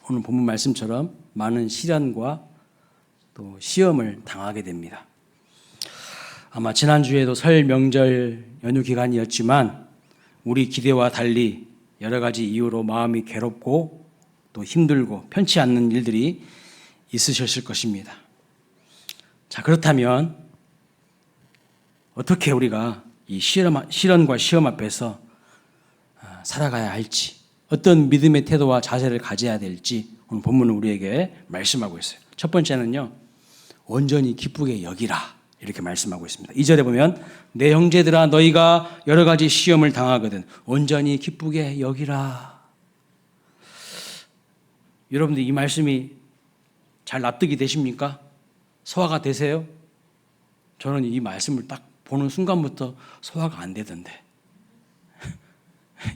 오늘 본문 말씀처럼 많은 시련과 또 시험을 당하게 됩니다. 아마 지난주에도 설 명절 연휴 기간이었지만 우리 기대와 달리 여러 가지 이유로 마음이 괴롭고 또 힘들고 편치 않는 일들이 있으셨을 것입니다. 자, 그렇다면 어떻게 우리가 이 시련과 시험 앞에서 살아가야 할지, 어떤 믿음의 태도와 자세를 가져야 될지 오늘 본문은 우리에게 말씀하고 있어요. 첫 번째는요, 온전히 기쁘게 여기라 이렇게 말씀하고 있습니다. 2절에 보면 내 형제들아 너희가 여러 가지 시험을 당하거든 온전히 기쁘게 여기라. 여러분들 이 말씀이 잘 납득이 되십니까? 소화가 되세요? 저는 이 말씀을 딱 보는 순간부터 소화가 안 되던데.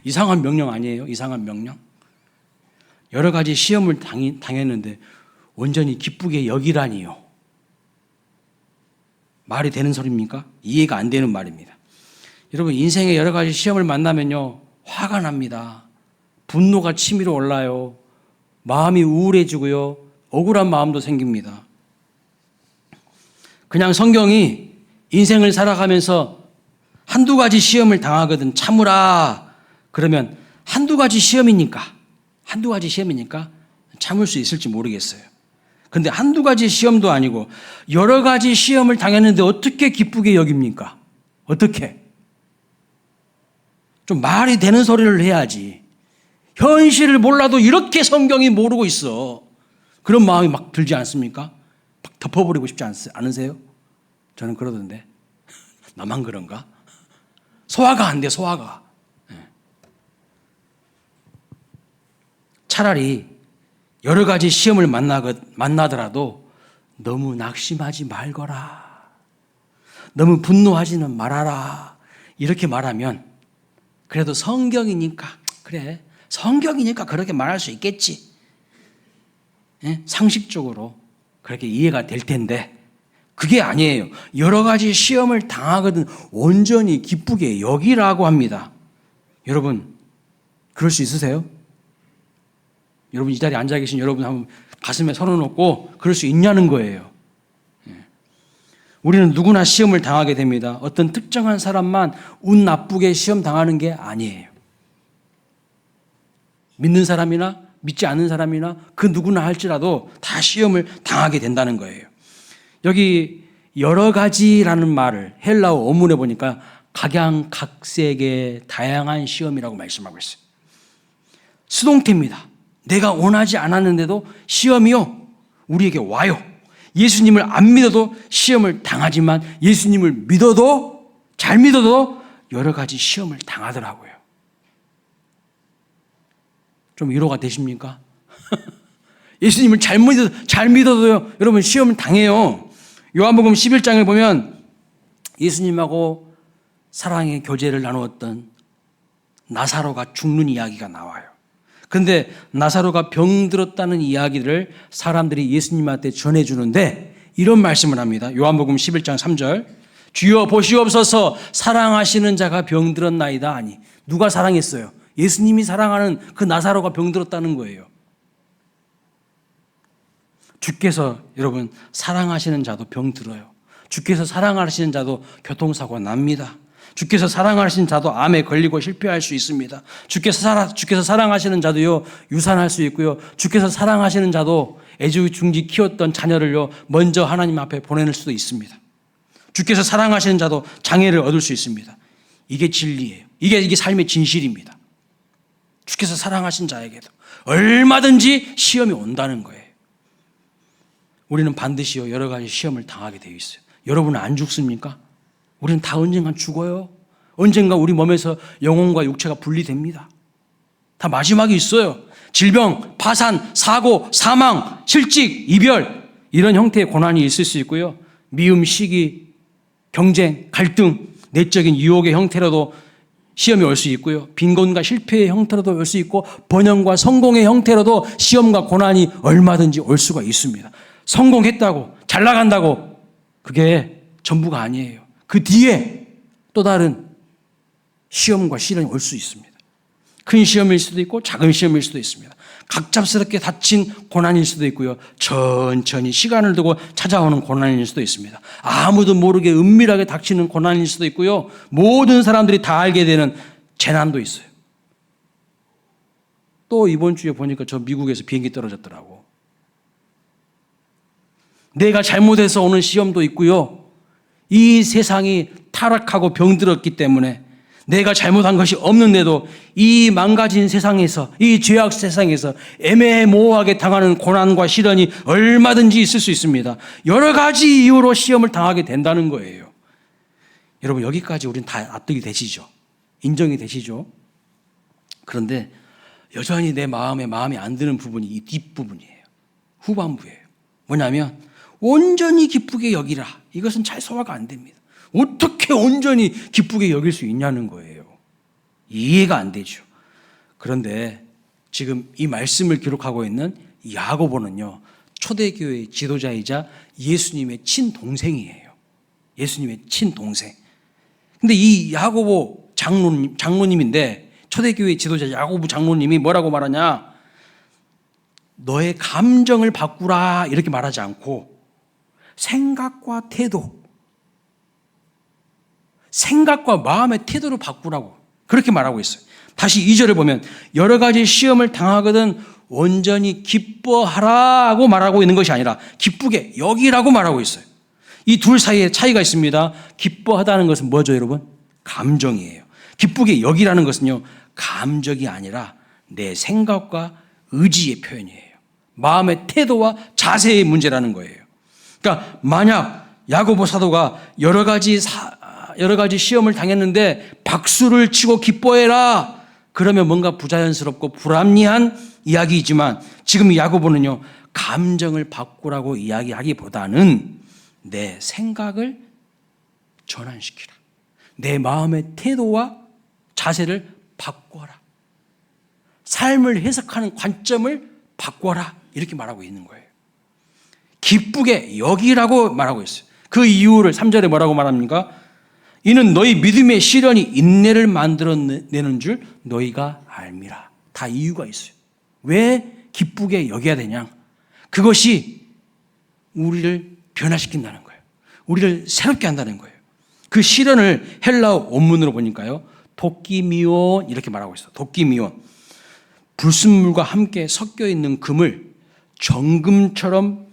이상한 명령 아니에요? 이상한 명령? 여러 가지 시험을 당했는데 온전히 기쁘게 여기라니요. 말이 되는 소리입니까? 이해가 안 되는 말입니다. 여러분, 인생에 여러 가지 시험을 만나면요, 화가 납니다. 분노가 치밀어 올라요. 마음이 우울해지고요. 억울한 마음도 생깁니다. 그냥 성경이 인생을 살아가면서 한두 가지 시험을 당하거든 참으라. 그러면 한두 가지 시험이니까 참을 수 있을지 모르겠어요. 근데 한두 가지 시험도 아니고 여러 가지 시험을 당했는데 어떻게 기쁘게 여깁니까? 어떻게? 좀 말이 되는 소리를 해야지. 현실을 몰라도 이렇게 성경이 모르고 있어. 그런 마음이 막 들지 않습니까? 막 덮어버리고 싶지 않으세요? 저는 그러던데. 나만 그런가? 소화가 안 돼, 소화가. 차라리 여러 가지 시험을 만나더라도 너무 낙심하지 말거라. 너무 분노하지는 말아라. 이렇게 말하면 그래도 성경이니까 그렇게 말할 수 있겠지. 상식적으로 그렇게 이해가 될 텐데 그게 아니에요. 여러 가지 시험을 당하거든 온전히 기쁘게 여기라고 합니다. 여러분, 그럴 수 있으세요? 여러분, 이 자리에 앉아 계신 여러분 한번 가슴에 손을 얹고 그럴 수 있냐는 거예요. 우리는 누구나 시험을 당하게 됩니다. 어떤 특정한 사람만 운 나쁘게 시험 당하는 게 아니에요. 믿는 사람이나 믿지 않는 사람이나 그 누구나 할지라도 다 시험을 당하게 된다는 거예요. 여기 여러 가지라는 말을 헬라어 원문에 보니까 각양각색의 다양한 시험이라고 말씀하고 있어요. 수동태입니다. 내가 원하지 않았는데도 시험이요, 우리에게 와요. 예수님을 안 믿어도 시험을 당하지만 예수님을 믿어도, 잘 믿어도 여러 가지 시험을 당하더라고요. 좀 위로가 되십니까? 예수님을 잘 믿어도요, 여러분 시험을 당해요. 요한복음 11장을 보면 예수님하고 사랑의 교제를 나누었던 나사로가 죽는 이야기가 나와요. 근데 나사로가 병들었다는 이야기를 사람들이 예수님한테 전해주는데 이런 말씀을 합니다. 요한복음 11장 3절. 주여 보시옵소서 사랑하시는 자가 병들었나이다 하니. 누가 사랑했어요? 예수님이 사랑하는 그 나사로가 병들었다는 거예요. 주께서 여러분 사랑하시는 자도 병들어요. 주께서 사랑하시는 자도 교통사고 납니다. 주께서 사랑하시는 자도 암에 걸리고 실패할 수 있습니다. 주께서 사랑하시는 자도요, 유산할 수 있고요. 주께서 사랑하시는 자도 애지중지 키웠던 자녀를요, 먼저 하나님 앞에 보낼 수도 있습니다. 주께서 사랑하시는 자도 장애를 얻을 수 있습니다. 이게 진리예요. 이게 삶의 진실입니다. 주께서 사랑하신 자에게도 얼마든지 시험이 온다는 거예요. 우리는 반드시요, 여러 가지 시험을 당하게 되어 있어요. 여러분은 안 죽습니까? 우리는 다 언젠간 죽어요. 언젠가 우리 몸에서 영혼과 육체가 분리됩니다. 다 마지막이 있어요. 질병, 파산, 사고, 사망, 실직, 이별 이런 형태의 고난이 있을 수 있고요. 미움, 시기, 경쟁, 갈등, 내적인 유혹의 형태로도 시험이 올 수 있고요. 빈곤과 실패의 형태로도 올 수 있고 번영과 성공의 형태로도 시험과 고난이 얼마든지 올 수가 있습니다. 성공했다고, 잘 나간다고 그게 전부가 아니에요. 그 뒤에 또 다른 시험과 시련이 올 수 있습니다. 큰 시험일 수도 있고 작은 시험일 수도 있습니다. 갑작스럽게 닥친 고난일 수도 있고요. 천천히 시간을 두고 찾아오는 고난일 수도 있습니다. 아무도 모르게 은밀하게 닥치는 고난일 수도 있고요. 모든 사람들이 다 알게 되는 재난도 있어요. 또 이번 주에 보니까 저 미국에서 비행기 떨어졌더라고. 내가 잘못해서 오는 시험도 있고요. 이 세상이 타락하고 병들었기 때문에 내가 잘못한 것이 없는데도 이 망가진 세상에서, 이 죄악 세상에서 애매모호하게 당하는 고난과 시련이 얼마든지 있을 수 있습니다. 여러 가지 이유로 시험을 당하게 된다는 거예요. 여러분, 여기까지 우리는 다 납득이 되시죠? 인정이 되시죠? 그런데 여전히 내 마음에 마음에 안 드는 부분이 이 뒷부분이에요. 후반부예요. 뭐냐면 온전히 기쁘게 여기라. 이것은 잘 소화가 안 됩니다. 어떻게 온전히 기쁘게 여길 수 있냐는 거예요. 이해가 안 되죠. 그런데 지금 이 말씀을 기록하고 있는 야고보는요, 초대교회의 지도자이자 예수님의 친동생이에요. 예수님의 친동생. 근데 이 야고보 장로님인데, 초대교회 지도자 야고보 장로님이 뭐라고 말하냐? 너의 감정을 바꾸라 이렇게 말하지 않고 생각과 태도, 생각과 마음의 태도를 바꾸라고 그렇게 말하고 있어요. 다시 2절을 보면 여러 가지 시험을 당하거든 온전히 기뻐하라고 말하고 있는 것이 아니라 기쁘게 여기라고 말하고 있어요. 이 둘 사이에 차이가 있습니다. 기뻐하다는 것은 뭐죠, 여러분? 감정이에요. 기쁘게 여기라는 것은요, 감정이 아니라 내 생각과 의지의 표현이에요. 마음의 태도와 자세의 문제라는 거예요. 그러니까 만약 야고보 사도가 여러 가지 시험을 당했는데 박수를 치고 기뻐해라, 그러면 뭔가 부자연스럽고 불합리한 이야기이지만 지금 야고보는요, 감정을 바꾸라고 이야기하기보다는 내 생각을 전환시키라, 내 마음의 태도와 자세를 바꿔라, 삶을 해석하는 관점을 바꿔라, 이렇게 말하고 있는 거예요. 기쁘게 여기라고 말하고 있어요. 그 이유를 3절에 뭐라고 말합니까? 이는 너희 믿음의 시련이 인내를 만들어내는 줄 너희가 알미라. 다 이유가 있어요. 왜 기쁘게 여겨야 되냐? 그것이 우리를 변화시킨다는 거예요. 우리를 새롭게 한다는 거예요. 그 시련을 헬라어 원문으로 보니까요, 도끼미온 이렇게 말하고 있어요. 도끼미온. 불순물과 함께 섞여 있는 금을 정금처럼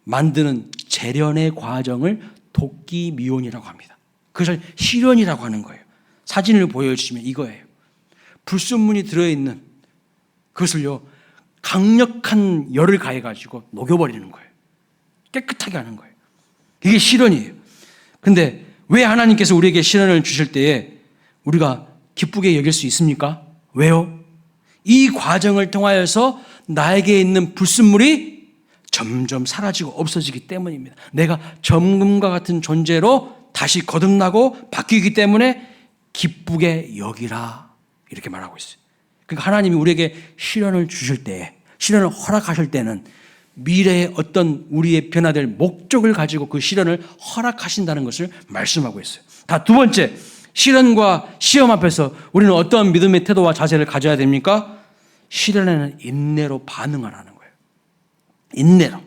만드는 재련의 과정을 도끼미온이라고 합니다. 그것을 시련이라고 하는 거예요. 사진을 보여주시면 이거예요. 불순물이 들어있는 그것을요, 강력한 열을 가해가지고 녹여버리는 거예요. 깨끗하게 하는 거예요. 이게 시련이에요. 근데 왜 하나님께서 우리에게 시련을 주실 때에 우리가 기쁘게 여길 수 있습니까? 왜요? 이 과정을 통하여서 나에게 있는 불순물이 점점 사라지고 없어지기 때문입니다. 내가 정금과 같은 존재로 다시 거듭나고 바뀌기 때문에 기쁘게 여기라, 이렇게 말하고 있어요. 그러니까 하나님이 우리에게 시련을 주실 때, 시련을 허락하실 때는 미래의 어떤 우리의 변화될 목적을 가지고 그 시련을 허락하신다는 것을 말씀하고 있어요. 다 두 번째, 시련과 시험 앞에서 우리는 어떠한 믿음의 태도와 자세를 가져야 됩니까? 시련에는 인내로 반응하라는 거예요. 인내로.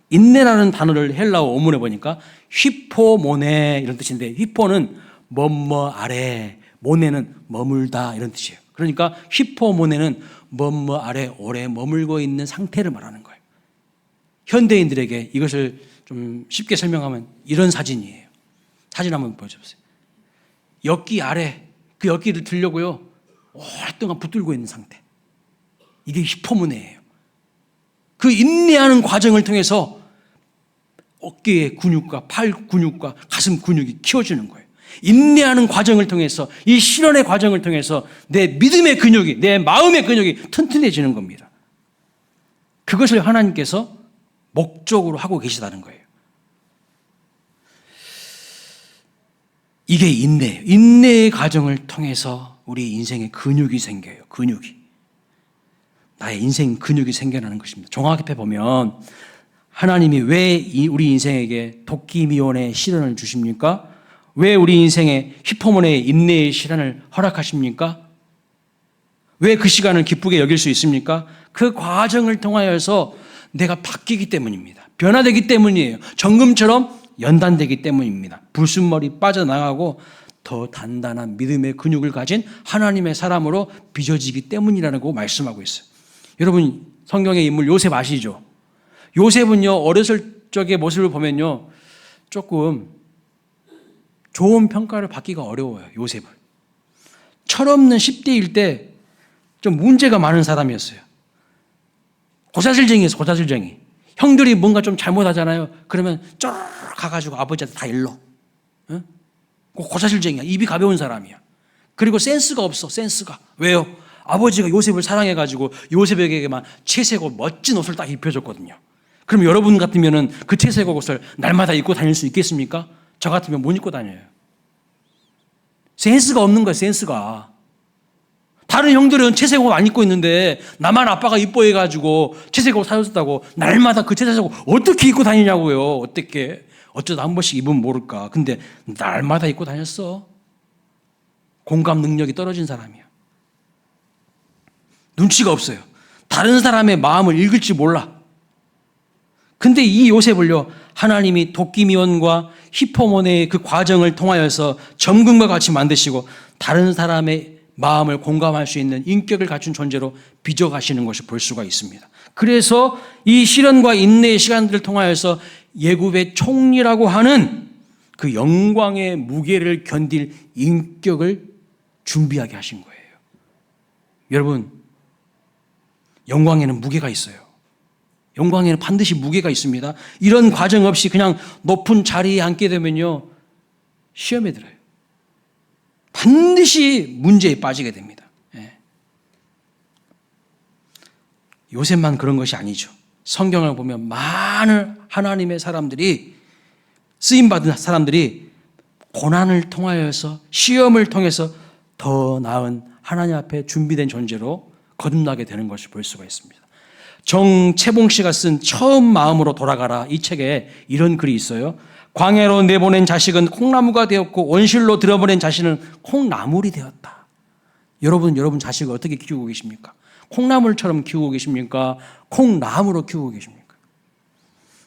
인내라는 단어를 헬라어 원문에 보니까 휘포모네 이런 뜻인데, 휘포는 뭐뭐 아래, 모네는 머물다 이런 뜻이에요. 그러니까 휘포모네는 뭐뭐 아래 오래 머물고 있는 상태를 말하는 거예요. 현대인들에게 이것을 좀 쉽게 설명하면 이런 사진이에요. 사진 한번 보여주세요. 엿기 아래, 그 엿기를 들려고요, 오랫동안 붙들고 있는 상태. 이게 휘포모네예요. 그 인내하는 과정을 통해서 어깨의 근육과 팔 근육과 가슴 근육이 키워지는 거예요. 인내하는 과정을 통해서, 이 실현의 과정을 통해서 내 믿음의 근육이, 내 마음의 근육이 튼튼해지는 겁니다. 그것을 하나님께서 목적으로 하고 계시다는 거예요. 이게 인내예요. 인내의 과정을 통해서 우리 인생에 근육이 생겨요. 근육이. 나의 인생 근육이 생겨나는 것입니다. 종합해 보면 하나님이 왜 우리 인생에게 도끼미온의 시련을 주십니까? 왜 우리 인생에 휘포몬의 인내의 시련을 허락하십니까? 왜 그 시간을 기쁘게 여길 수 있습니까? 그 과정을 통하여서 내가 바뀌기 때문입니다. 변화되기 때문이에요. 정금처럼 연단되기 때문입니다. 불순물이 빠져나가고 더 단단한 믿음의 근육을 가진 하나님의 사람으로 빚어지기 때문이라고 말씀하고 있어요. 여러분, 성경의 인물 요셉 아시죠? 요셉은요, 어렸을 적의 모습을 보면요, 조금 좋은 평가를 받기가 어려워요, 요셉은. 철없는 10대일 때 좀 문제가 많은 사람이었어요. 고자질쟁이였어요, 고자질쟁이. 형들이 뭔가 좀 잘못하잖아요. 그러면 쩌르르 가가지고 아버지한테 다 일러. 응? 고자질쟁이야. 입이 가벼운 사람이야. 그리고 센스가 없어, 센스가. 왜요? 아버지가 요셉을 사랑해가지고 요셉에게만 채색옷, 멋진 옷을 딱 입혀줬거든요. 그럼 여러분 같으면은 그 채색 옷을 날마다 입고 다닐 수 있겠습니까? 저 같으면 못 입고 다녀요. 센스가 없는 거예요, 센스가. 다른 형들은 채색 옷 안 입고 있는데 나만 아빠가 이뻐해가지고 채색 옷 사줬다고 날마다 그 채색 옷 어떻게 입고 다니냐고요. 어떻게. 어쩌다 한 번씩 입으면 모를까. 근데 날마다 입고 다녔어. 공감 능력이 떨어진 사람이야. 눈치가 없어요. 다른 사람의 마음을 읽을 줄 몰라. 근데 이 요셉을요, 하나님이 도끼미원과 히포모네의 그 과정을 통하여서 점금과 같이 만드시고 다른 사람의 마음을 공감할 수 있는 인격을 갖춘 존재로 빚어가시는 것을 볼 수가 있습니다. 그래서 이 시련과 인내의 시간들을 통하여서 예굽의 총리라고 하는 그 영광의 무게를 견딜 인격을 준비하게 하신 거예요. 여러분, 영광에는 무게가 있어요. 영광에는 반드시 무게가 있습니다. 이런 과정 없이 그냥 높은 자리에 앉게 되면요, 시험에 들어요. 반드시 문제에 빠지게 됩니다. 예. 요셉만 그런 것이 아니죠. 성경을 보면 많은 하나님의 사람들이, 쓰임받은 사람들이 고난을 통하여서, 시험을 통해서 더 나은 하나님 앞에 준비된 존재로 거듭나게 되는 것을 볼 수가 있습니다. 정채봉 씨가 쓴 처음 마음으로 돌아가라, 이 책에 이런 글이 있어요. 광야로 내보낸 자식은 콩나무가 되었고 온실로 들어보낸 자식은 콩나물이 되었다. 여러분 자식을 어떻게 키우고 계십니까? 콩나물처럼 키우고 계십니까? 콩나무로 키우고 계십니까?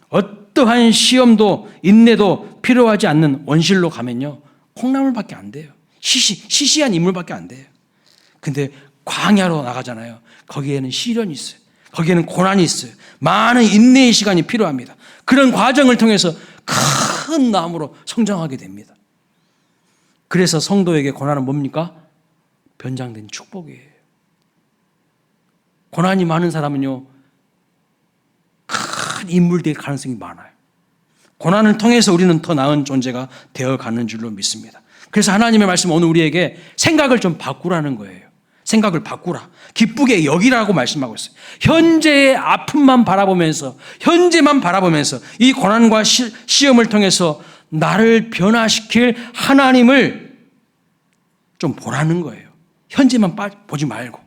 어떠한 시험도 인내도 필요하지 않는 온실로 가면요, 콩나물밖에 안 돼요. 시시한 인물밖에 안 돼요. 근데 광야로 나가잖아요. 거기에는 시련이 있어요. 거기에는 고난이 있어요. 많은 인내의 시간이 필요합니다. 그런 과정을 통해서 큰 나무로 성장하게 됩니다. 그래서 성도에게 고난은 뭡니까? 변장된 축복이에요. 고난이 많은 사람은요, 큰 인물 될 가능성이 많아요. 고난을 통해서 우리는 더 나은 존재가 되어가는 줄로 믿습니다. 그래서 하나님의 말씀은 오늘 우리에게 생각을 좀 바꾸라는 거예요. 생각을 바꾸라. 기쁘게 여기라고 말씀하고 있어요. 현재의 아픔만 바라보면서, 현재만 바라보면서 이 고난과 시험을 통해서 나를 변화시킬 하나님을 좀 보라는 거예요. 현재만 보지 말고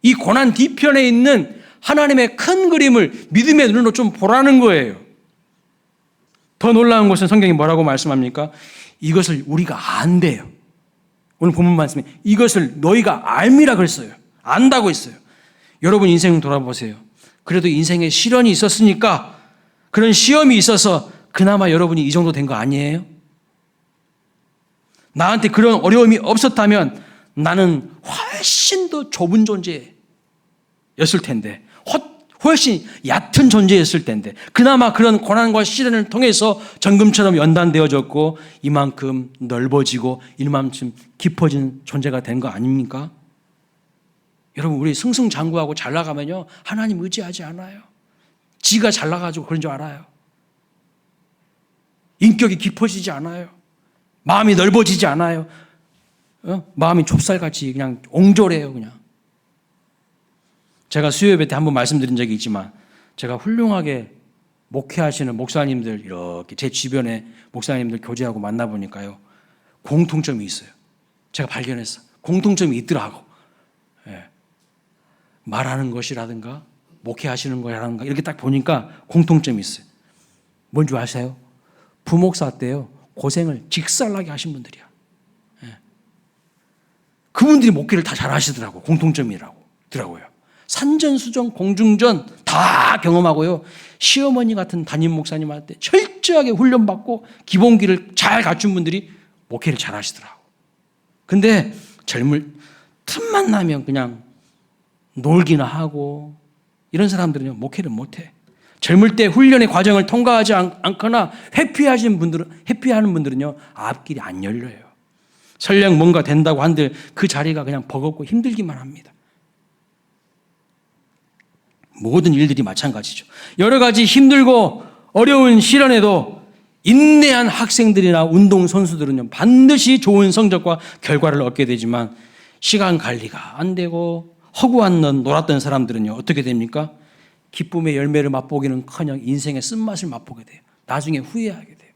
이 고난 뒤편에 있는 하나님의 큰 그림을 믿음의 눈으로 좀 보라는 거예요. 더 놀라운 것은 성경이 뭐라고 말씀합니까? 이것을 우리가 안대요. 오늘 본문 말씀에 이것을 너희가 알미라 그랬어요. 안다고 했어요. 여러분 인생 돌아보세요. 그래도 인생에 시련이 있었으니까, 그런 시험이 있어서 그나마 여러분이 이 정도 된 거 아니에요? 나한테 그런 어려움이 없었다면 나는 훨씬 더 좁은 존재였을 텐데, 훨씬 얕은 존재였을 텐데, 그나마 그런 고난과 시련을 통해서 정금처럼 연단되어졌고 이만큼 넓어지고 이만큼 깊어진 존재가 된 거 아닙니까? 여러분, 우리 승승장구하고 잘 나가면요, 하나님 의지하지 않아요. 지가 잘 나가지고 그런 줄 알아요. 인격이 깊어지지 않아요. 마음이 넓어지지 않아요. 마음이 좁쌀같이 그냥 옹졸해요. 그냥. 제가 수요예배 때 한번 말씀드린 적이 있지만, 제가 훌륭하게 목회하시는 목사님들, 이렇게 제 주변에 목사님들 교제하고 만나보니까요, 공통점이 있어요. 제가 발견했어. 공통점이 있더라고. 예. 말하는 것이라든가 목회하시는 거라든가 이렇게 딱 보니까 공통점이 있어요. 뭔지 아세요? 부목사 때요, 고생을 직살나게 하신 분들이야. 예. 그분들이 목회를 다 잘하시더라고. 공통점이더라고요. 산전수전, 공중전 다 경험하고요. 시어머니 같은 담임 목사님한테 철저하게 훈련받고 기본기를 잘 갖춘 분들이 목회를 잘하시더라고. 근데 틈만 나면 그냥 놀기나 하고 이런 사람들은요, 목회를 못해. 젊을 때 훈련의 과정을 통과하지 않거나 회피하는 분들은요, 앞길이 안 열려요. 설령 뭔가 된다고 한들 그 자리가 그냥 버겁고 힘들기만 합니다. 모든 일들이 마찬가지죠. 여러 가지 힘들고 어려운 시련에도 인내한 학생들이나 운동선수들은요, 반드시 좋은 성적과 결과를 얻게 되지만 시간 관리가 안 되고 허구한 놀았던 사람들은요, 어떻게 됩니까? 기쁨의 열매를 맛보기는커녕 인생의 쓴맛을 맛보게 돼요. 나중에 후회하게 돼요.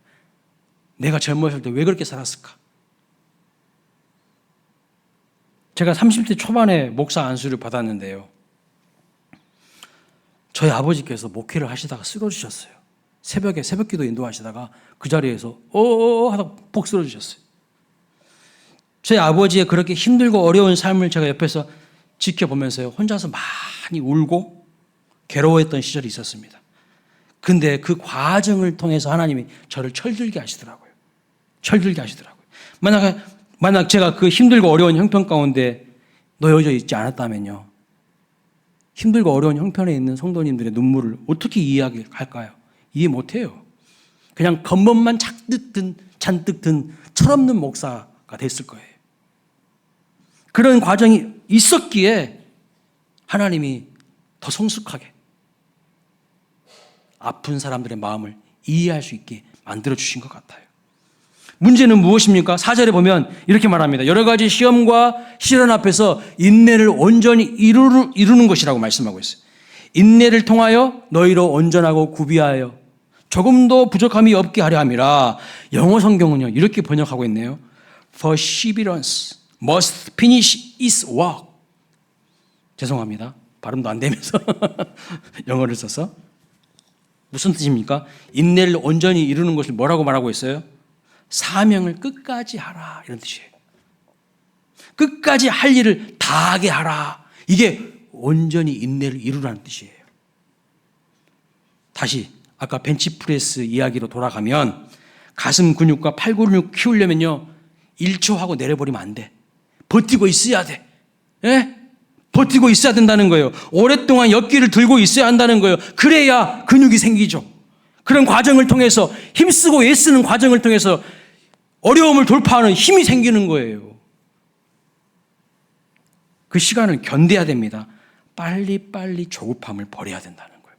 내가 젊었을 때 왜 그렇게 살았을까? 제가 30대 초반에 목사 안수를 받았는데요. 저희 아버지께서 목회를 하시다가 쓰러지셨어요. 새벽에 새벽기도 인도하시다가 그 자리에서 하다 폭 쓰러지셨어요. 저희 아버지의 그렇게 힘들고 어려운 삶을 제가 옆에서 지켜보면서요, 혼자서 많이 울고 괴로워했던 시절이 있었습니다. 근데 그 과정을 통해서 하나님이 저를 철들게 하시더라고요. 만약 제가 그 힘들고 어려운 형편 가운데 놓여져 있지 않았다면요, 힘들고 어려운 형편에 있는 성도님들의 눈물을 어떻게 이해할까요? 이해 못해요. 그냥 겉멋만 잔뜩 든 철없는 목사가 됐을 거예요. 그런 과정이 있었기에 하나님이 더 성숙하게 아픈 사람들의 마음을 이해할 수 있게 만들어주신 것 같아요. 문제는 무엇입니까? 4절에 보면 이렇게 말합니다. 여러 가지 시험과 시련 앞에서 인내를 온전히 이루는 것이라고 말씀하고 있어요. 인내를 통하여 너희로 온전하고 구비하여 조금도 부족함이 없게 하려 함이라. 영어 성경은요, 이렇게 번역하고 있네요. Perseverance must finish its work. 죄송합니다. 발음도 안 되면서 영어를 써서. 무슨 뜻입니까? 인내를 온전히 이루는 것을 뭐라고 말하고 있어요? 사명을 끝까지 하라, 이런 뜻이에요. 끝까지 할 일을 다하게 하라. 이게 온전히 인내를 이루라는 뜻이에요. 다시 아까 벤치프레스 이야기로 돌아가면 가슴 근육과 팔 근육 키우려면요, 1초 하고 내려버리면 안 돼. 버티고 있어야 돼. 예? 버티고 있어야 된다는 거예요. 오랫동안 역기를 들고 있어야 한다는 거예요. 그래야 근육이 생기죠. 그런 과정을 통해서, 힘쓰고 애쓰는 과정을 통해서 어려움을 돌파하는 힘이 생기는 거예요. 그 시간을 견뎌야 됩니다. 빨리빨리 조급함을 버려야 된다는 거예요.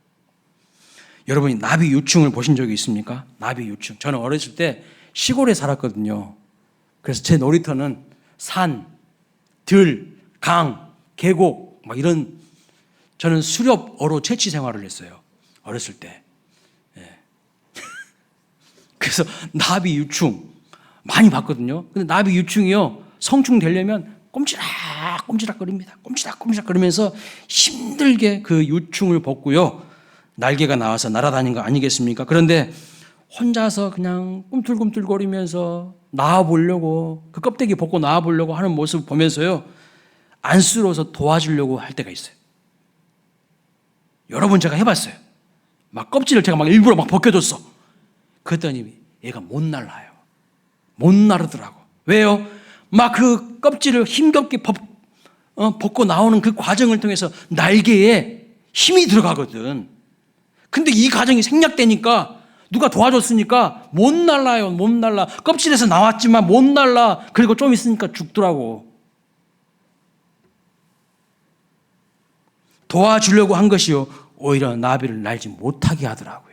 여러분이 나비 유충을 보신 적이 있습니까? 나비 유충. 저는 어렸을 때 시골에 살았거든요. 그래서 제 놀이터는 산, 들, 강, 계곡, 막 이런, 저는 수렵어로 채취 생활을 했어요. 어렸을 때. 예. 그래서 나비 유충 많이 봤거든요. 근데 나비 유충이요, 성충 되려면 꼼지락 거립니다. 꼼지락 거리면서 힘들게 그 유충을 벗고요, 날개가 나와서 날아다니는 거 아니겠습니까? 그런데 혼자서 그냥 꿈틀꿈틀거리면서 나와보려고, 그 껍데기 벗고 나와보려고 하는 모습 보면서요, 안쓰러워서 도와주려고 할 때가 있어요. 여러 번 제가 해봤어요. 막 껍질을 제가 막 일부러 막 벗겨줬어. 그랬더니 얘가 못 날라요. 못 나르더라고. 왜요? 막 그 껍질을 힘겹게 벗고 나오는 그 과정을 통해서 날개에 힘이 들어가거든. 근데 이 과정이 생략되니까, 누가 도와줬으니까 못 날라요. 못 날라. 껍질에서 나왔지만 못 날라. 그리고 좀 있으니까 죽더라고. 도와주려고 한 것이요, 오히려 나비를 날지 못하게 하더라고요.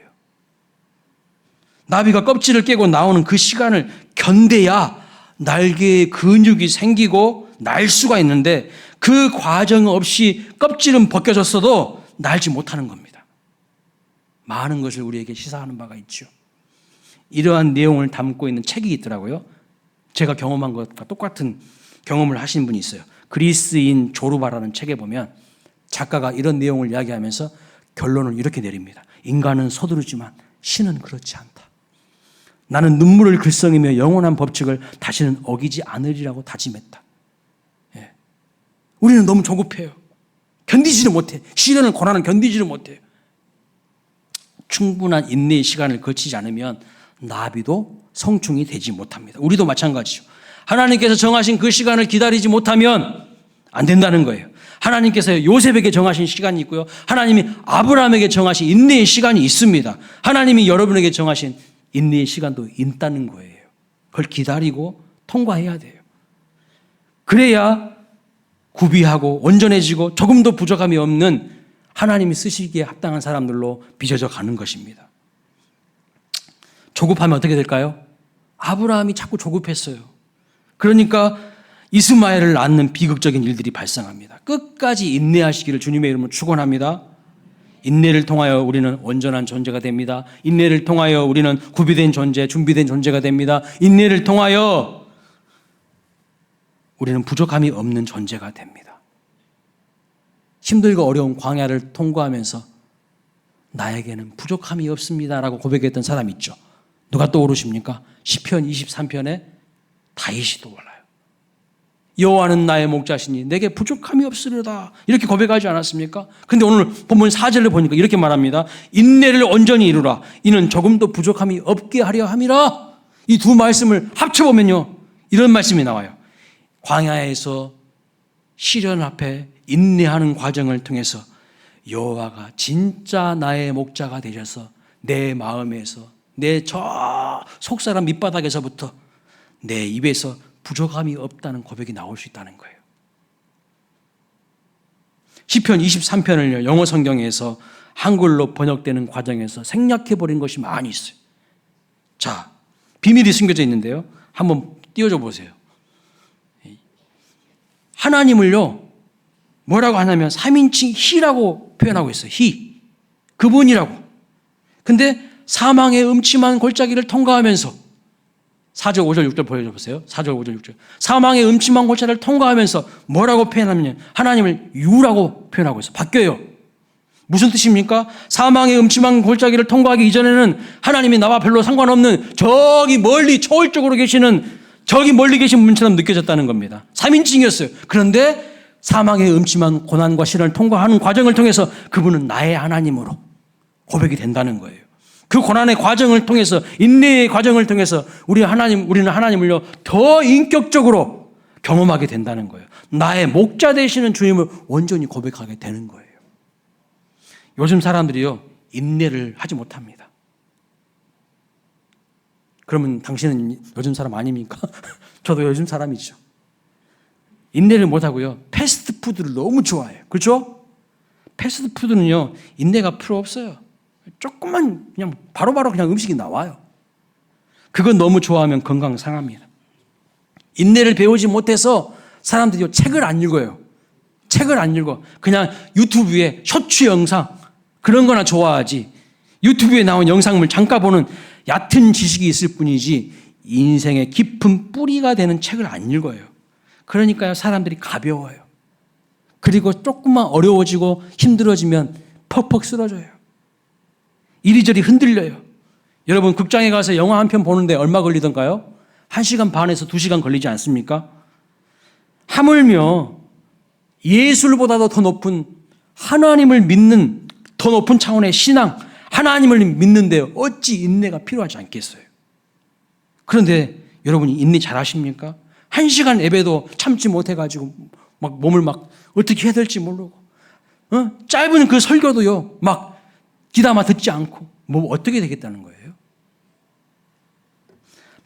나비가 껍질을 깨고 나오는 그 시간을 견뎌야 날개에 근육이 생기고 날 수가 있는데, 그 과정 없이 껍질은 벗겨졌어도 날지 못하는 겁니다. 많은 것을 우리에게 시사하는 바가 있죠. 이러한 내용을 담고 있는 책이 있더라고요. 제가 경험한 것과 똑같은 경험을 하신 분이 있어요. 그리스인 조르바라는 책에 보면 작가가 이런 내용을 이야기하면서 결론을 이렇게 내립니다. 인간은 서두르지만 신은 그렇지 않다. 나는 눈물을 글썽이며 영원한 법칙을 다시는 어기지 않으리라고 다짐했다. 예. 우리는 너무 조급해요. 견디지를 못해. 시련을, 고난을 견디지를 못해요. 충분한 인내의 시간을 거치지 않으면 나비도 성충이 되지 못합니다. 우리도 마찬가지죠. 하나님께서 정하신 그 시간을 기다리지 못하면 안 된다는 거예요. 하나님께서 요셉에게 정하신 시간이 있고요. 하나님이 아브라함에게 정하신 인내의 시간이 있습니다. 하나님이 여러분에게 정하신 인내의 시간도 있다는 거예요. 그걸 기다리고 통과해야 돼요. 그래야 구비하고 온전해지고 조금도 부족함이 없는 하나님이 쓰시기에 합당한 사람들로 빚어져 가는 것입니다. 조급하면 어떻게 될까요? 아브라함이 자꾸 조급했어요. 그러니까 이스마엘을 낳는 비극적인 일들이 발생합니다. 끝까지 인내하시기를 주님의 이름으로 축원합니다. 인내를 통하여 우리는 온전한 존재가 됩니다. 인내를 통하여 우리는 구비된 존재, 준비된 존재가 됩니다. 인내를 통하여 우리는 부족함이 없는 존재가 됩니다. 힘들고 어려운 광야를 통과하면서 나에게는 부족함이 없습니다라고 고백했던 사람 있죠. 누가 떠오르십니까? 시편 23편에 다윗이 떠올라요. 여호와는 나의 목자시니 내게 부족함이 없으리로다 이렇게 고백하지 않았습니까? 근데 오늘 본문 4절을 보니까 이렇게 말합니다. 인내를 온전히 이루라. 이는 조금도 부족함이 없게 하려 함이라. 이 두 말씀을 합쳐보면요, 이런 말씀이 나와요. 광야에서 시련 앞에 인내하는 과정을 통해서 여호와가 진짜 나의 목자가 되셔서 내 마음에서, 내 저 속사람 밑바닥에서부터 내 입에서 부족함이 없다는 고백이 나올 수 있다는 거예요. 시편 23편을요, 영어 성경에서 한글로 번역되는 과정에서 생략해버린 것이 많이 있어요. 자, 비밀이 숨겨져 있는데요. 한번 띄워줘 보세요. 하나님을요, 뭐라고 하냐면 3인칭 히라고 표현하고 있어요. 히. 그분이라고. 근데 사망의 음침한 골짜기를 통과하면서 4절, 5절, 6절 보여줘보세요. 4절, 5절, 6절. 사망의 음침한 골짜기를 통과하면서 뭐라고 표현하면 하나님을 유라고 표현하고 있어요. 바뀌어요. 무슨 뜻입니까? 사망의 음침한 골짜기를 통과하기 이전에는 하나님이 나와 별로 상관없는 저기 멀리 초월적으로 계시는 저기 멀리 계신 분처럼 느껴졌다는 겁니다. 3인칭이었어요. 그런데 사망의 음침한 고난과 시련을 통과하는 과정을 통해서 그분은 나의 하나님으로 고백이 된다는 거예요. 그 고난의 과정을 통해서, 인내의 과정을 통해서 우리는 하나님을요, 더 인격적으로 경험하게 된다는 거예요. 나의 목자 되시는 주님을 온전히 고백하게 되는 거예요. 요즘 사람들이요, 인내를 하지 못합니다. 그러면 당신은 요즘 사람 아닙니까? 저도 요즘 사람이죠. 인내를 못하고요, 패스트푸드를 너무 좋아해요. 그렇죠? 패스트푸드는요, 인내가 필요 없어요. 조금만 그냥 바로바로 그냥 음식이 나와요. 그건 너무 좋아하면 건강 상합니다. 인내를 배우지 못해서 사람들이 책을 안 읽어요. 책을 안 읽어. 그냥 유튜브에 쇼츠 영상 그런 거나 좋아하지. 유튜브에 나온 영상을 잠깐 보는 얕은 지식이 있을 뿐이지 인생의 깊은 뿌리가 되는 책을 안 읽어요. 그러니까요, 사람들이 가벼워요. 그리고 조금만 어려워지고 힘들어지면 퍽퍽 쓰러져요. 이리저리 흔들려요. 여러분, 극장에 가서 영화 한 편 보는데 얼마 걸리던가요? 1시간 반에서 2시간 걸리지 않습니까? 하물며 예술보다도 더 높은 하나님을 믿는 더 높은 차원의 신앙, 하나님을 믿는데 어찌 인내가 필요하지 않겠어요? 그런데 여러분이 인내 잘 하십니까? 1시간 예배도 참지 못해가지고 막 몸을 막 어떻게 해야 될지 모르고, 짧은 그 설교도요, 막 귀담아 듣지 않고 뭐 어떻게 되겠다는 거예요?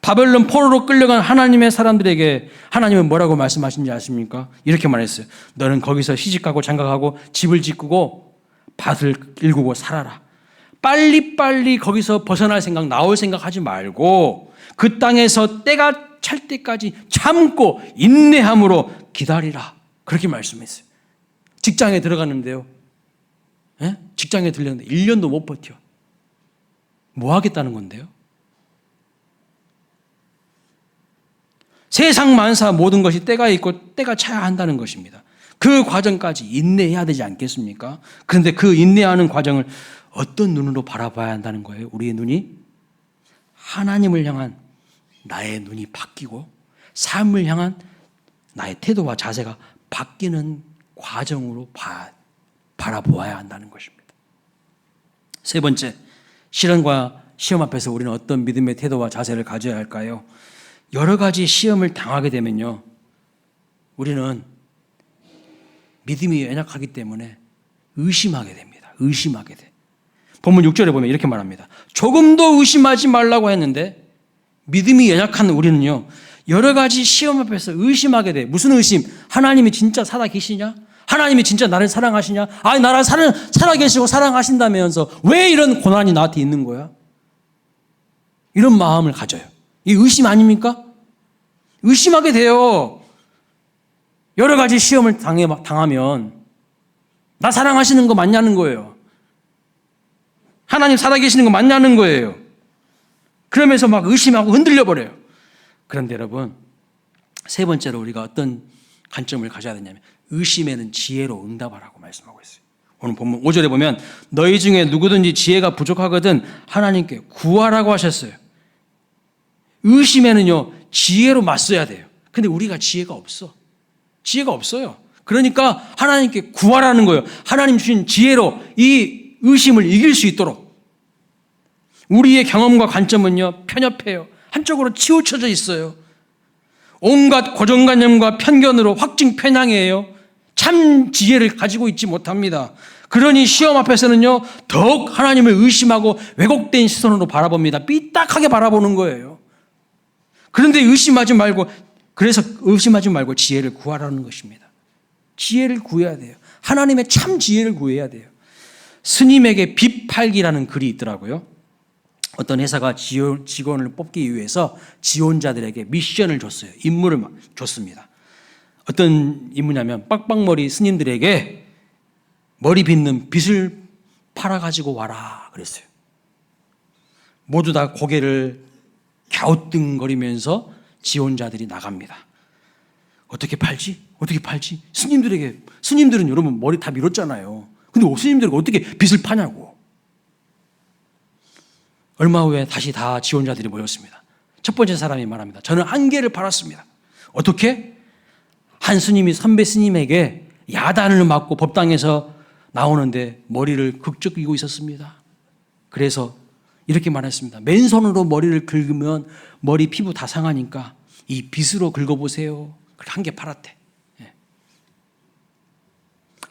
바벨론 포로로 끌려간 하나님의 사람들에게 하나님은 뭐라고 말씀하신지 아십니까? 이렇게 말했어요. 너는 거기서 시집가고 장가가고 집을 짓고 밭을 일구고 살아라. 빨리빨리 거기서 벗어날 생각, 나올 생각 하지 말고 그 땅에서 때가 찰 때까지 참고 인내함으로 기다리라. 그렇게 말씀했어요. 직장에 들어갔는데요, 직장에 들렸는데 1년도 못 버텨. 뭐 하겠다는 건데요? 세상 만사 모든 것이 때가 있고 때가 차야 한다는 것입니다. 그 과정까지 인내해야 되지 않겠습니까? 그런데 그 인내하는 과정을 어떤 눈으로 바라봐야 한다는 거예요? 우리의 눈이 하나님을 향한 나의 눈이 바뀌고 삶을 향한 나의 태도와 자세가 바뀌는 과정으로 바라보아야 한다는 것입니다. 세 번째, 시련과 시험 앞에서 우리는 어떤 믿음의 태도와 자세를 가져야 할까요? 여러 가지 시험을 당하게 되면요, 우리는 믿음이 연약하기 때문에 의심하게 됩니다. 의심하게 돼. 본문 6절에 보면 이렇게 말합니다. 조금도 의심하지 말라고 했는데 믿음이 연약한 우리는요, 여러 가지 시험 앞에서 의심하게 돼. 무슨 의심? 하나님이 진짜 살아계시냐? 하나님이 진짜 나를 사랑하시냐? 아니, 나를 살아계시고 사랑하신다면서 왜 이런 고난이 나한테 있는 거야? 이런 마음을 가져요. 이 의심 아닙니까? 의심하게 돼요. 여러 가지 시험을 당하면 나 사랑하시는 거 맞냐는 거예요. 하나님 살아계시는 거 맞냐는 거예요. 그러면서 막 의심하고 흔들려 버려요. 그런데 여러분, 세 번째로 우리가 어떤 관점을 가져야 되냐면 의심에는 지혜로 응답하라고 말씀하고 있어요. 오늘 본문 5절에 보면 너희 중에 누구든지 지혜가 부족하거든 하나님께 구하라고 하셨어요. 의심에는요, 지혜로 맞서야 돼요. 근데 우리가 지혜가 없어. 지혜가 없어요. 그러니까 하나님께 구하라는 거예요. 하나님 주신 지혜로 이 의심을 이길 수 있도록. 우리의 경험과 관점은요, 편협해요. 한쪽으로 치우쳐져 있어요. 온갖 고정관념과 편견으로 확증 편향이에요. 참 지혜를 가지고 있지 못합니다. 그러니 시험 앞에서는요, 더욱 하나님을 의심하고 왜곡된 시선으로 바라봅니다. 삐딱하게 바라보는 거예요. 그런데 의심하지 말고 지혜를 구하라는 것입니다. 지혜를 구해야 돼요. 하나님의 참 지혜를 구해야 돼요. 스님에게 빚 팔기라는 글이 있더라고요. 어떤 회사가 직원을 뽑기 위해서 지원자들에게 미션을 줬어요. 임무를 줬습니다. 어떤 임무냐면 빡빡머리 스님들에게 머리 빗는 빗을 팔아가지고 와라 그랬어요. 모두 다 고개를 갸우뚱거리면서 지원자들이 나갑니다. 어떻게 팔지? 어떻게 팔지? 스님들은 여러분 머리 다 밀었잖아요. 근데 스님들은 어떻게 빗을 파냐고. 얼마 후에 다시 다 지원자들이 모였습니다. 첫 번째 사람이 말합니다. 저는 한 개를 팔았습니다. 어떻게? 한 스님이 선배 스님에게 야단을 맞고 법당에서 나오는데 머리를 극적이고 있었습니다. 그래서 이렇게 말했습니다. 맨손으로 머리를 긁으면 머리 피부 다 상하니까 이 빗으로 긁어보세요. 한 개 팔았대.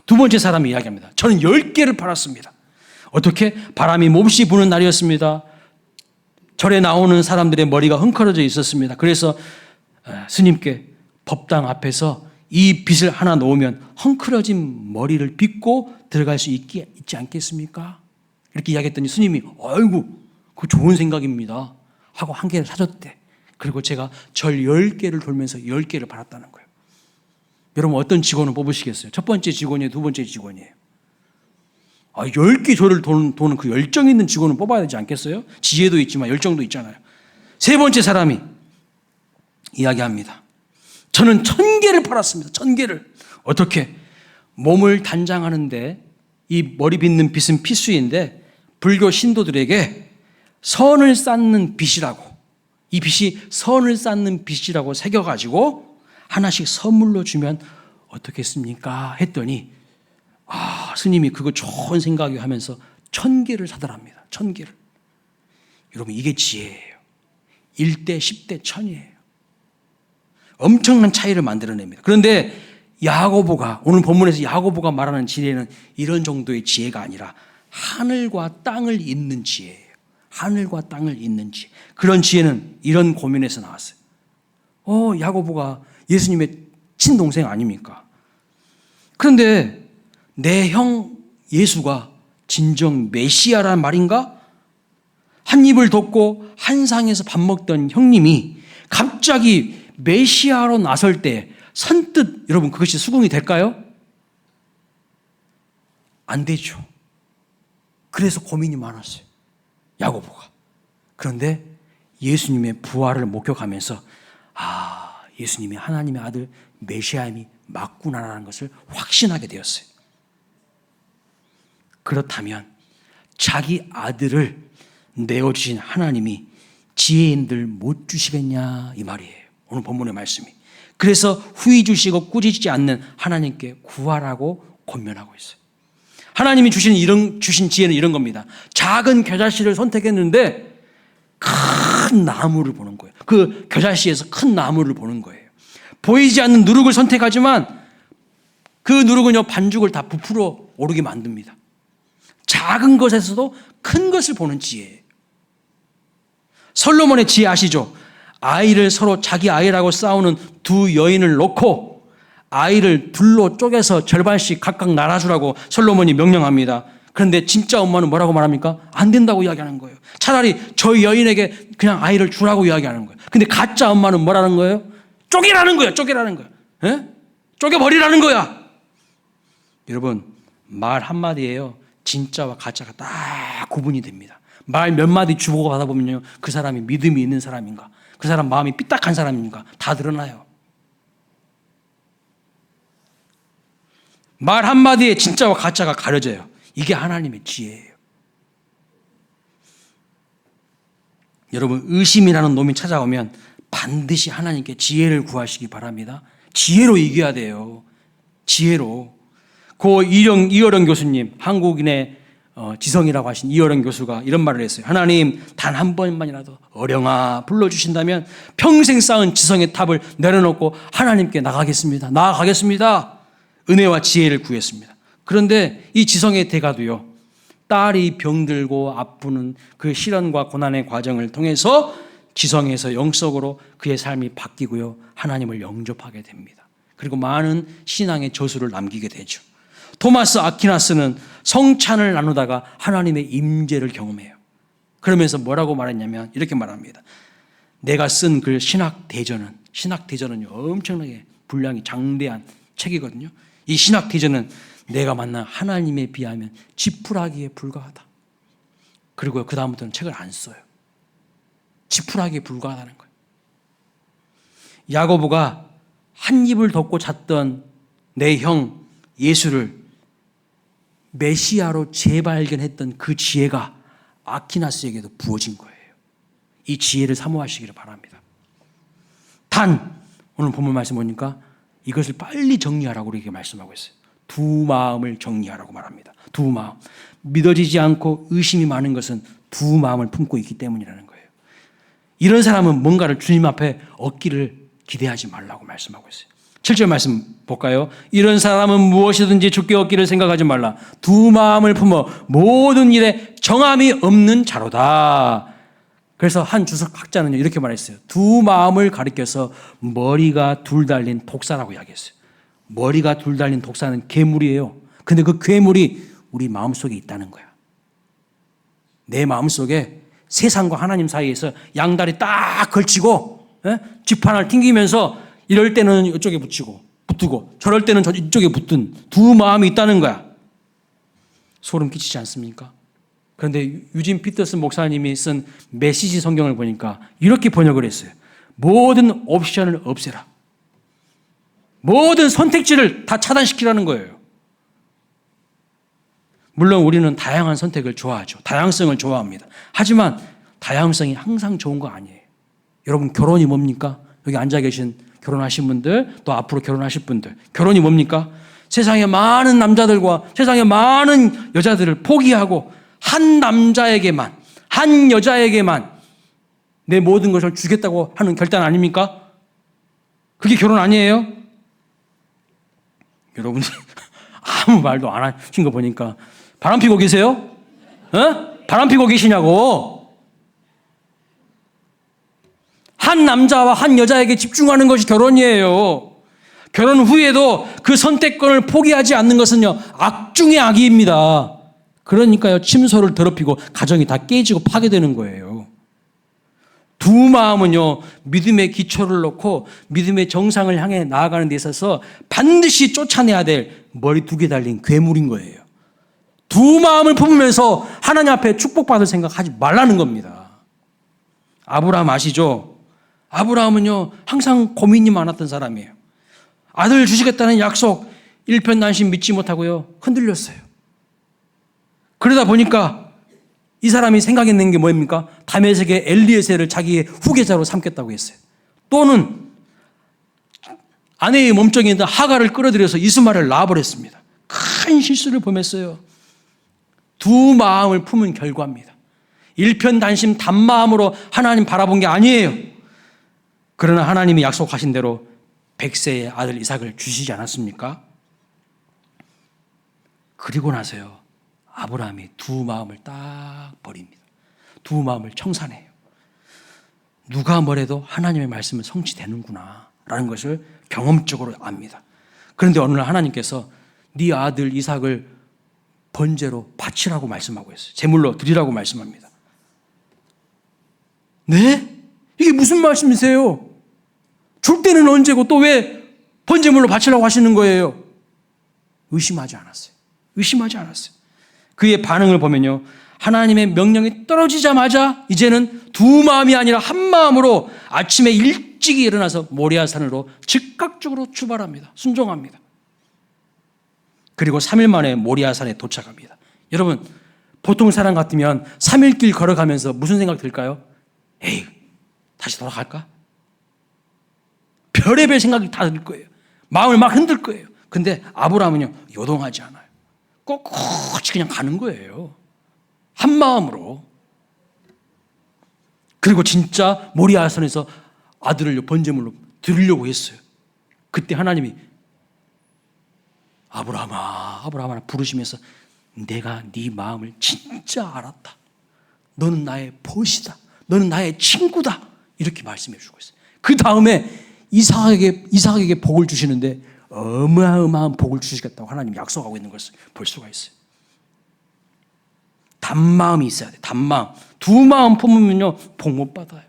두 번째 사람이 이야기합니다. 저는 10개를 팔았습니다. 어떻게? 바람이 몹시 부는 날이었습니다. 절에 나오는 사람들의 머리가 헝클어져 있었습니다. 그래서 스님께 법당 앞에서 이 빗을 하나 놓으면 헝클어진 머리를 빗고 들어갈 수 있지 않겠습니까? 이렇게 이야기했더니 스님이 아이고 그거 좋은 생각입니다 하고 한 개를 사줬대. 그리고 제가 절 10개를 돌면서 10개를 팔았다는 거예요. 여러분 어떤 직원을 뽑으시겠어요? 첫 번째 직원이에요? 두 번째 직원이에요? 10개 절을 도는 그 열정 있는 직원을 뽑아야 되지 않겠어요? 지혜도 있지만 열정도 있잖아요. 세 번째 사람이 이야기합니다. 저는 1000개를 팔았습니다. 1000개를. 어떻게? 몸을 단장하는데 이 머리 빗는 빗은 필수인데 불교 신도들에게 선을 쌓는 빗이라고, 이 빗이 선을 쌓는 빗이라고 새겨가지고 하나씩 선물로 주면 어떻겠습니까? 했더니 스님이 그거 좋은 생각이 하면서 1000개를 사더랍니다. 1000개를. 여러분 이게 지혜예요. 1대 10대 1000이에요. 엄청난 차이를 만들어냅니다. 그런데 야고보가, 오늘 본문에서 야고보가 말하는 지혜는 이런 정도의 지혜가 아니라 하늘과 땅을 잇는 지혜예요. 하늘과 땅을 잇는 지혜. 그런 지혜는 이런 고민에서 나왔어요. 야고보가 예수님의 친동생 아닙니까? 그런데 내 형 예수가 진정 메시아란 말인가? 한 입을 덮고 한 상에서 밥 먹던 형님이 갑자기 메시아로 나설 때 선뜻 여러분 그것이 수긍이 될까요? 안 되죠. 그래서 고민이 많았어요. 야고보가. 그런데 예수님의 부활을 목격하면서 예수님이 하나님의 아들 메시아임이 맞구나라는 것을 확신하게 되었어요. 그렇다면 자기 아들을 내어주신 하나님이 지혜인들 못 주시겠냐 이 말이에요. 오늘 본문의 말씀이. 그래서 후히 주시고 꾸짖지 않는 하나님께 구하라고 권면하고 있어요. 하나님이 주신 지혜는 이런 겁니다. 작은 겨자씨를 선택했는데 큰 나무를 보는 거예요. 그 겨자씨에서 큰 나무를 보는 거예요. 보이지 않는 누룩을 선택하지만 그 누룩은요, 반죽을 다 부풀어 오르게 만듭니다. 작은 것에서도 큰 것을 보는 지혜예요. 솔로몬의 지혜 아시죠? 아이를 서로 자기 아이라고 싸우는 두 여인을 놓고 아이를 둘로 쪼개서 절반씩 각각 나눠주라고 솔로몬이 명령합니다. 그런데 진짜 엄마는 뭐라고 말합니까? 안 된다고 이야기하는 거예요. 차라리 저 여인에게 그냥 아이를 주라고 이야기하는 거예요. 근데 가짜 엄마는 뭐라는 거예요? 쪼개라는 거예요. 쪼개라는 거예요. 에? 쪼개버리라는 거야. 여러분, 말 한마디예요. 진짜와 가짜가 딱 구분이 됩니다. 말 몇 마디 주고받아 보면요, 그 사람이 믿음이 있는 사람인가, 그 사람 마음이 삐딱한 사람인가 다 드러나요. 말 한마디에 진짜와 가짜가 가려져요. 이게 하나님의 지혜예요. 여러분, 의심이라는 놈이 찾아오면 반드시 하나님께 지혜를 구하시기 바랍니다. 지혜로 이겨야 돼요. 지혜로. 고 이어령 교수님, 한국인의 지성이라고 하신 이어령 교수가 이런 말을 했어요. 하나님, 단 한 번만이라도 어령아 불러주신다면 평생 쌓은 지성의 탑을 내려놓고 하나님께 나아가겠습니다. 은혜와 지혜를 구했습니다. 그런데 이 지성의 대가도요, 딸이 병들고 아프는 그 시련과 고난의 과정을 통해서 지성에서 영적으로 그의 삶이 바뀌고요, 하나님을 영접하게 됩니다. 그리고 많은 신앙의 저수를 남기게 되죠. 토마스 아퀴나스는 성찬을 나누다가 하나님의 임재를 경험해요. 그러면서 뭐라고 말했냐면 이렇게 말합니다. 내가 쓴 그 신학대전은요, 엄청나게 분량이 장대한 책이거든요. 이 신학대전은 내가 만난 하나님에 비하면 지푸라기에 불과하다. 그리고 그 다음부터는 책을 안 써요. 지푸라기에 불과하다는 거예요. 야고보가 한 입을 덮고 잤던 내 형 예수를 메시아로 재발견했던 그 지혜가 아퀴나스에게도 부어진 거예요. 이 지혜를 사모하시기를 바랍니다. 단, 오늘 본문 말씀 보니까 이것을 빨리 정리하라고 우리에게 말씀하고 있어요. 두 마음을 정리하라고 말합니다. 두 마음. 믿어지지 않고 의심이 많은 것은 두 마음을 품고 있기 때문이라는 거예요. 이런 사람은 뭔가를 주님 앞에 얻기를 기대하지 말라고 말씀하고 있어요. 7절 말씀 볼까요? 이런 사람은 무엇이든지 주께 얻기를 생각하지 말라. 두 마음을 품어 모든 일에 정함이 없는 자로다. 그래서 한 주석학자는 이렇게 말했어요. 두 마음을 가리켜서 머리가 둘 달린 독사라고 이야기했어요. 머리가 둘 달린 독사는 괴물이에요. 근데 그 괴물이 우리 마음속에 있다는 거야. 내 마음속에 세상과 하나님 사이에서 양다리 딱 걸치고 집 하나를 튕기면서 이럴 때는 이쪽에 붙고 저럴 때는 이쪽에 붙든 두 마음이 있다는 거야. 소름 끼치지 않습니까? 그런데 유진 피터슨 목사님이 쓴 메시지 성경을 보니까 이렇게 번역을 했어요. 모든 옵션을 없애라. 모든 선택지를 다 차단시키라는 거예요. 물론 우리는 다양한 선택을 좋아하죠. 다양성을 좋아합니다. 하지만 다양성이 항상 좋은 거 아니에요. 여러분, 결혼이 뭡니까? 여기 앉아 계신 결혼하신 분들, 또 앞으로 결혼하실 분들, 결혼이 뭡니까? 세상에 많은 남자들과 세상에 많은 여자들을 포기하고 한 남자에게만, 한 여자에게만 내 모든 것을 주겠다고 하는 결단 아닙니까? 그게 결혼 아니에요? 여러분이 아무 말도 안 하신 거 보니까 바람 피고 계세요? 바람 피고 계시냐고. 한 남자와 한 여자에게 집중하는 것이 결혼이에요. 결혼 후에도 그 선택권을 포기하지 않는 것은요, 악 중의 악입니다. 그러니까요, 침소를 더럽히고 가정이 다 깨지고 파괴되는 거예요. 두 마음은요, 믿음의 기초를 놓고 믿음의 정상을 향해 나아가는 데 있어서 반드시 쫓아내야 될 머리 두 개 달린 괴물인 거예요. 두 마음을 품으면서 하나님 앞에 축복받을 생각하지 말라는 겁니다. 아브라함 아시죠? 아브라함은요, 항상 고민이 많았던 사람이에요. 아들 주시겠다는 약속 일편단심 믿지 못하고요, 흔들렸어요. 그러다 보니까 이 사람이 생각해낸 게 뭡니까? 다메섹의 엘리에셀을 자기의 후계자로 삼겠다고 했어요. 또는 아내의 몸종이 있는 하갈을 끌어들여서 이스마엘을 낳아버렸습니다. 큰 실수를 범했어요. 두 마음을 품은 결과입니다. 일편단심 단마음으로 하나님 바라본 게 아니에요. 그러나 하나님이 약속하신 대로 100세의 아들 이삭을 주시지 않았습니까? 그리고 나서요, 아브라함이 두 마음을 딱 버립니다. 두 마음을 청산해요. 누가 뭐래도 하나님의 말씀은 성취되는구나 라는 것을 경험적으로 압니다. 그런데 어느 날 하나님께서 네 아들 이삭을 번제로 바치라고 말씀하고 있어요. 제물로 드리라고 말씀합니다. 네? 이게 무슨 말씀이세요? 줄 때는 언제고 또 왜 번제물로 바치라고 하시는 거예요? 의심하지 않았어요. 의심하지 않았어요. 그의 반응을 보면요, 하나님의 명령이 떨어지자마자 이제는 두 마음이 아니라 한 마음으로 아침에 일찍이 일어나서 모리아산으로 즉각적으로 출발합니다. 순종합니다. 그리고 3일 만에 모리아산에 도착합니다. 여러분, 보통 사람 같으면 3일 길 걸어가면서 무슨 생각 들까요? 에이, 다시 돌아갈까? 별의별 생각이 다 들 거예요. 마음을 막 흔들 거예요. 근데 아브라함은요, 요동하지 않아요. 꼿꼿이 그냥 가는 거예요. 한 마음으로. 그리고 진짜 모리아산에서 아들을 번제물로 드리려고 했어요. 그때 하나님이 아브라함아 부르시면서 내가 네 마음을 진짜 알았다. 너는 나의 벗이다. 너는 나의 친구다. 이렇게 말씀해 주고 있어요. 그 다음에 이삭에게 복을 주시는데 어마어마한 복을 주시겠다고 하나님 약속하고 있는 것을 볼 수가 있어요. 단마음이 있어야 돼요. 단마음. 두 마음 품으면요, 복 못 받아요.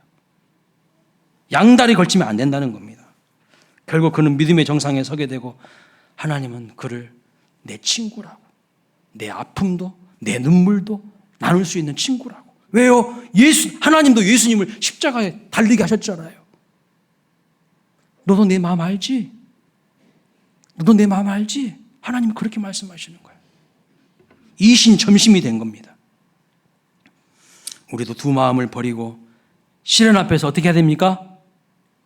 양다리 걸치면 안 된다는 겁니다. 결국 그는 믿음의 정상에 서게 되고 하나님은 그를 내 친구라고, 내 아픔도 내 눈물도 나눌 수 있는 친구라고. 왜요? 하나님도 예수님을 십자가에 달리게 하셨잖아요. 너도 내 마음 알지? 너도 내 마음 알지? 하나님은 그렇게 말씀하시는 거예요. 이신점심이 된 겁니다. 우리도 두 마음을 버리고 시련 앞에서 어떻게 해야 됩니까?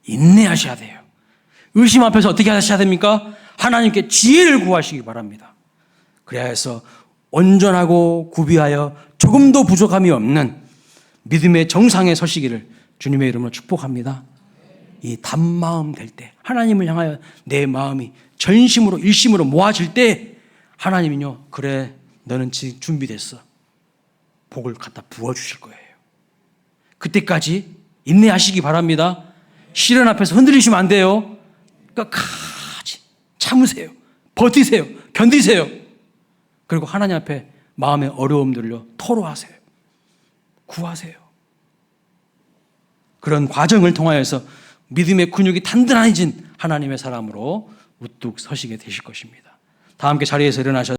인내하셔야 돼요. 의심 앞에서 어떻게 하셔야 됩니까? 하나님께 지혜를 구하시기 바랍니다. 그래야 해서 온전하고 구비하여 조금도 부족함이 없는 믿음의 정상에 서시기를 주님의 이름으로 축복합니다. 이 단마음 될 때, 하나님을 향하여 내 마음이 전심으로 일심으로 모아질 때 하나님은요, 그래 너는 지금 준비됐어. 복을 갖다 부어주실 거예요. 그때까지 인내하시기 바랍니다. 시련 앞에서 흔들리시면 안 돼요. 끝까지 참으세요. 버티세요. 견디세요. 그리고 하나님 앞에 마음의 어려움들을 토로하세요. 구하세요. 그런 과정을 통하여서 믿음의 근육이 단단해진 하나님의 사람으로 우뚝 서시게 되실 것입니다. 다 함께 자리에서 일어나셔서